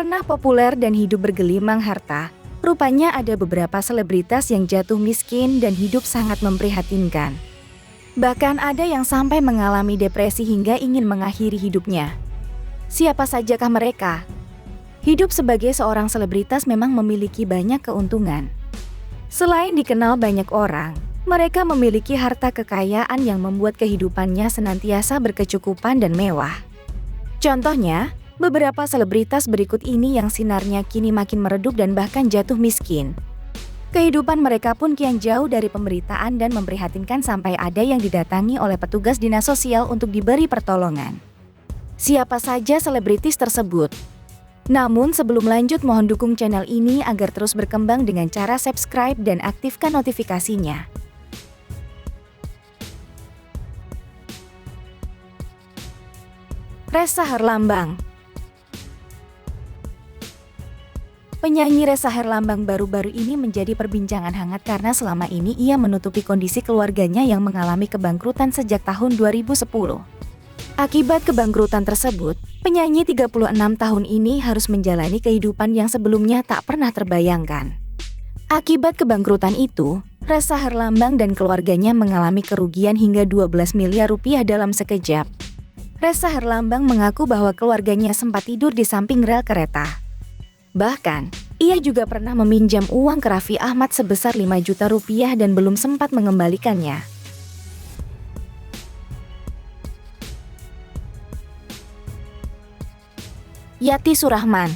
Pernah populer dan hidup bergelimang harta, rupanya ada beberapa selebritas yang jatuh miskin dan hidup sangat memprihatinkan. Bahkan ada yang sampai mengalami depresi hingga ingin mengakhiri hidupnya. Siapa sajakah mereka? Hidup sebagai seorang selebritas memang memiliki banyak keuntungan. Selain dikenal banyak orang, mereka memiliki harta kekayaan yang membuat kehidupannya senantiasa berkecukupan dan mewah. Contohnya, beberapa selebritas berikut ini yang sinarnya kini makin meredup dan bahkan jatuh miskin. Kehidupan mereka pun kian jauh dari pemberitaan dan memprihatinkan sampai ada yang didatangi oleh petugas dinas sosial untuk diberi pertolongan. Siapa saja selebritis tersebut? Namun sebelum lanjut mohon dukung channel ini agar terus berkembang dengan cara subscribe dan aktifkan notifikasinya. Ressa Herlambang. Penyanyi Ressa Herlambang baru-baru ini menjadi perbincangan hangat karena selama ini ia menutupi kondisi keluarganya yang mengalami kebangkrutan sejak tahun 2010. Akibat kebangkrutan tersebut, penyanyi 36 tahun ini harus menjalani kehidupan yang sebelumnya tak pernah terbayangkan. Akibat kebangkrutan itu, Ressa Herlambang dan keluarganya mengalami kerugian hingga 12 miliar rupiah dalam sekejap. Ressa Herlambang mengaku bahwa keluarganya sempat tidur di samping rel kereta. Bahkan, ia juga pernah meminjam uang ke Raffi Ahmad sebesar 5 juta rupiah dan belum sempat mengembalikannya. Yati Surahman.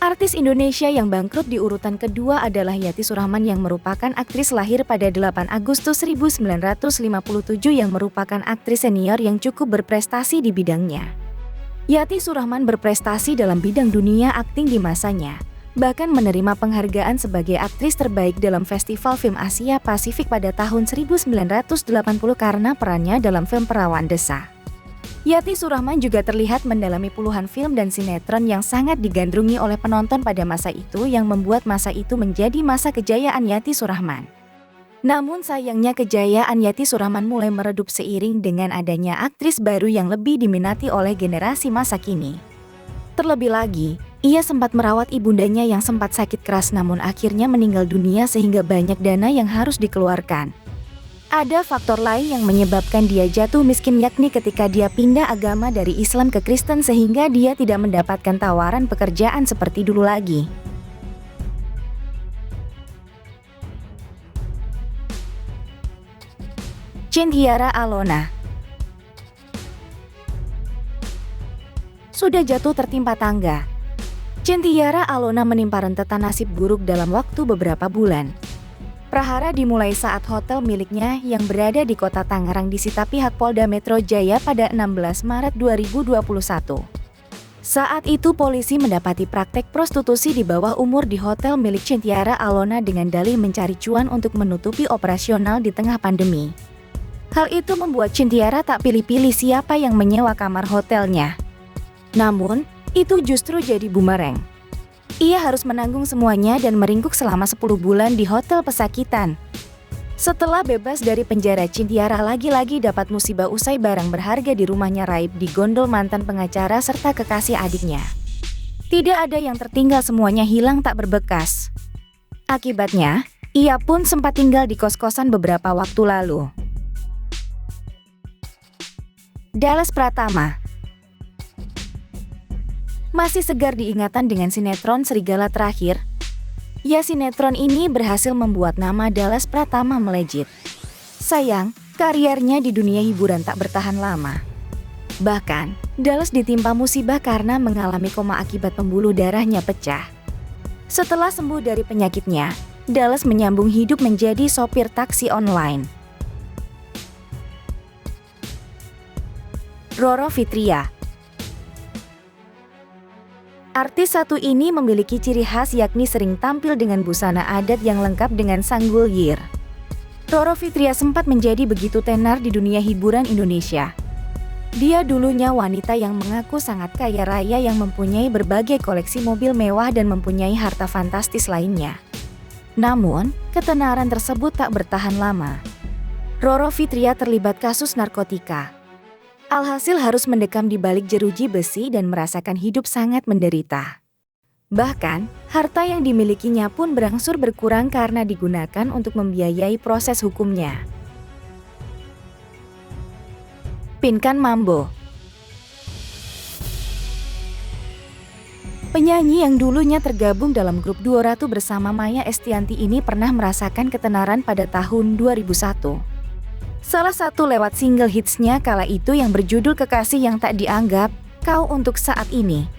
Artis Indonesia yang bangkrut di urutan kedua adalah Yati Surahman yang merupakan aktris lahir pada 8 Agustus 1957 yang merupakan aktris senior yang cukup berprestasi di bidangnya. Yati Surahman berprestasi dalam bidang dunia akting di masanya, bahkan menerima penghargaan sebagai aktris terbaik dalam Festival Film Asia Pasifik pada tahun 1980 karena perannya dalam film Perawan Desa. Yati Surahman juga terlihat mendalami puluhan film dan sinetron yang sangat digandrungi oleh penonton pada masa itu yang membuat masa itu menjadi masa kejayaan Yati Surahman. Namun sayangnya kejayaan Yati Surahman mulai meredup seiring dengan adanya aktris baru yang lebih diminati oleh generasi masa kini. Terlebih lagi, ia sempat merawat ibundanya yang sempat sakit keras namun akhirnya meninggal dunia sehingga banyak dana yang harus dikeluarkan. Ada faktor lain yang menyebabkan dia jatuh miskin yakni ketika dia pindah agama dari Islam ke Kristen sehingga dia tidak mendapatkan tawaran pekerjaan seperti dulu lagi. Chinthiara Alona. Sudah jatuh tertimpa tangga. Chinthiara Alona menimpa rentetan nasib buruk dalam waktu beberapa bulan. Prahara dimulai saat hotel miliknya yang berada di kota Tangerang disita pihak Polda Metro Jaya pada 16 Maret 2021. Saat itu polisi mendapati praktek prostitusi di bawah umur di hotel milik Chinthiara Alona dengan dalih mencari cuan untuk menutupi operasional di tengah pandemi. Hal itu membuat Chinthiara tak pilih-pilih siapa yang menyewa kamar hotelnya. Namun, itu justru jadi bumerang. Ia harus menanggung semuanya dan meringkuk selama 10 bulan di hotel pesakitan. Setelah bebas dari penjara, Chinthiara lagi-lagi dapat musibah usai barang berharga di rumahnya raib di gondol mantan pengacara serta kekasih adiknya. Tidak ada yang tertinggal, semuanya hilang tak berbekas. Akibatnya, ia pun sempat tinggal di kos-kosan beberapa waktu lalu. Dallas Pratama. Masih segar diingatan dengan sinetron Serigala Terakhir. Ya, sinetron ini berhasil membuat nama Dallas Pratama melejit. Sayang, karirnya di dunia hiburan tak bertahan lama. Bahkan, Dallas ditimpa musibah karena mengalami koma akibat pembuluh darahnya pecah. Setelah sembuh dari penyakitnya, Dallas menyambung hidup menjadi sopir taksi online. Roro Fitria. Artis satu ini memiliki ciri khas yakni sering tampil dengan busana adat yang lengkap dengan sanggul yir. Roro Fitria sempat menjadi begitu tenar di dunia hiburan Indonesia. Dia dulunya wanita yang mengaku sangat kaya raya yang mempunyai berbagai koleksi mobil mewah dan mempunyai harta fantastis lainnya. Namun, ketenaran tersebut tak bertahan lama. Roro Fitria terlibat kasus narkotika. Alhasil harus mendekam di balik jeruji besi dan merasakan hidup sangat menderita. Bahkan, harta yang dimilikinya pun berangsur berkurang karena digunakan untuk membiayai proses hukumnya. Pinkan Mambo. Penyanyi yang dulunya tergabung dalam grup duo Ratu bersama Maya Estianty ini pernah merasakan ketenaran pada tahun 2001. Salah satu lewat single hitsnya kala itu yang berjudul Kekasih Yang Tak Dianggap, Kau Untuk Saat Ini.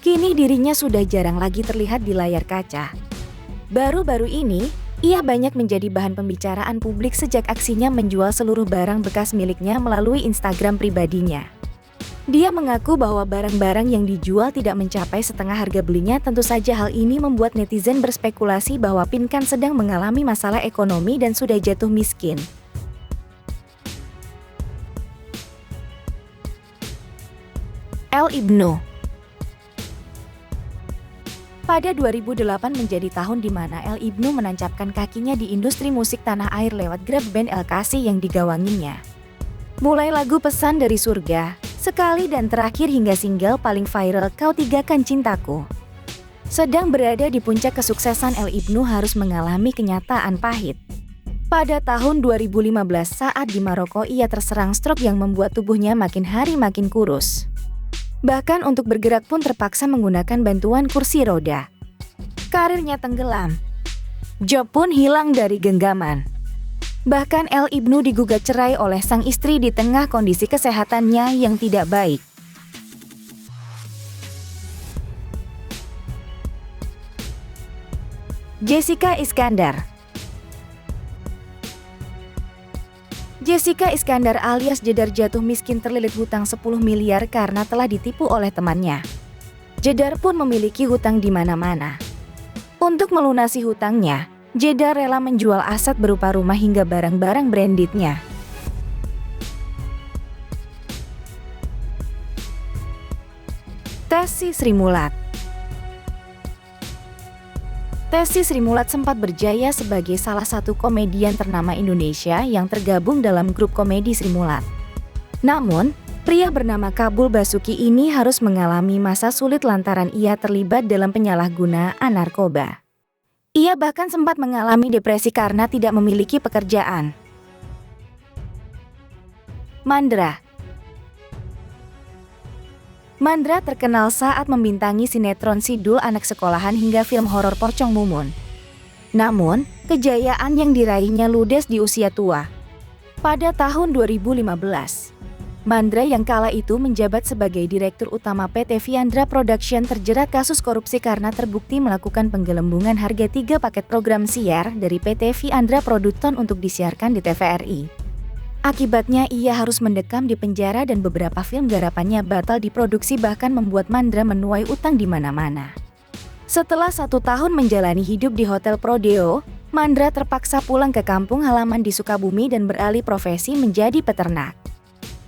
Kini dirinya sudah jarang lagi terlihat di layar kaca. Baru-baru ini, ia banyak menjadi bahan pembicaraan publik sejak aksinya menjual seluruh barang bekas miliknya melalui Instagram pribadinya. Dia mengaku bahwa barang-barang yang dijual tidak mencapai setengah harga belinya. Tentu saja hal ini membuat netizen berspekulasi bahwa Pinkan sedang mengalami masalah ekonomi dan sudah jatuh miskin. El Ibnu. Pada 2008 menjadi tahun di mana El Ibnu menancapkan kakinya di industri musik tanah air lewat grup band El Kasih yang digawanginya. Mulai lagu Pesan Dari Surga, Sekali dan terakhir hingga single paling viral Kau Tigakan Cintaku. Sedang berada di puncak kesuksesan, El Ibnu harus mengalami kenyataan pahit. Pada tahun 2015 saat di Maroko ia terserang stroke yang membuat tubuhnya makin hari makin kurus. Bahkan untuk bergerak pun terpaksa menggunakan bantuan kursi roda. Karirnya tenggelam. Job pun hilang dari genggaman. Bahkan El Ibnu digugat cerai oleh sang istri di tengah kondisi kesehatannya yang tidak baik. Jessica Iskandar. Jessica Iskandar alias Jedar jatuh miskin terlilit hutang 10 miliar karena telah ditipu oleh temannya. Jedar pun memiliki hutang di mana-mana. Untuk melunasi hutangnya, Jedar rela menjual aset berupa rumah hingga barang-barang brandednya. Tessy Sri Mulat. Tessy Sri Mulat sempat berjaya sebagai salah satu komedian ternama Indonesia yang tergabung dalam grup komedi Sri Mulat. Namun, pria bernama Kabul Basuki ini harus mengalami masa sulit lantaran ia terlibat dalam penyalahgunaan narkoba. Ia bahkan sempat mengalami depresi karena tidak memiliki pekerjaan. Mandra. Mandra terkenal saat membintangi sinetron Sidul Anak Sekolahan hingga film horor Pocong Mumun. Namun, kejayaan yang diraihnya ludes di usia tua. Pada tahun 2015, Mandra yang kala itu menjabat sebagai Direktur Utama PT Viandra Production terjerat kasus korupsi karena terbukti melakukan penggelembungan harga 3 paket program siar dari PT Viandra Production untuk disiarkan di TVRI. Akibatnya ia harus mendekam di penjara dan beberapa film garapannya batal diproduksi bahkan membuat Mandra menuai utang di mana-mana. Setelah 1 tahun menjalani hidup di Hotel Prodeo, Mandra terpaksa pulang ke kampung halaman di Sukabumi dan beralih profesi menjadi peternak.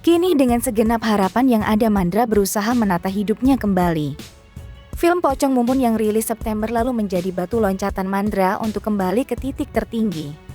Kini dengan segenap harapan yang ada, Mandra berusaha menata hidupnya kembali. Film Pocong Mumun yang rilis September lalu menjadi batu loncatan Mandra untuk kembali ke titik tertinggi.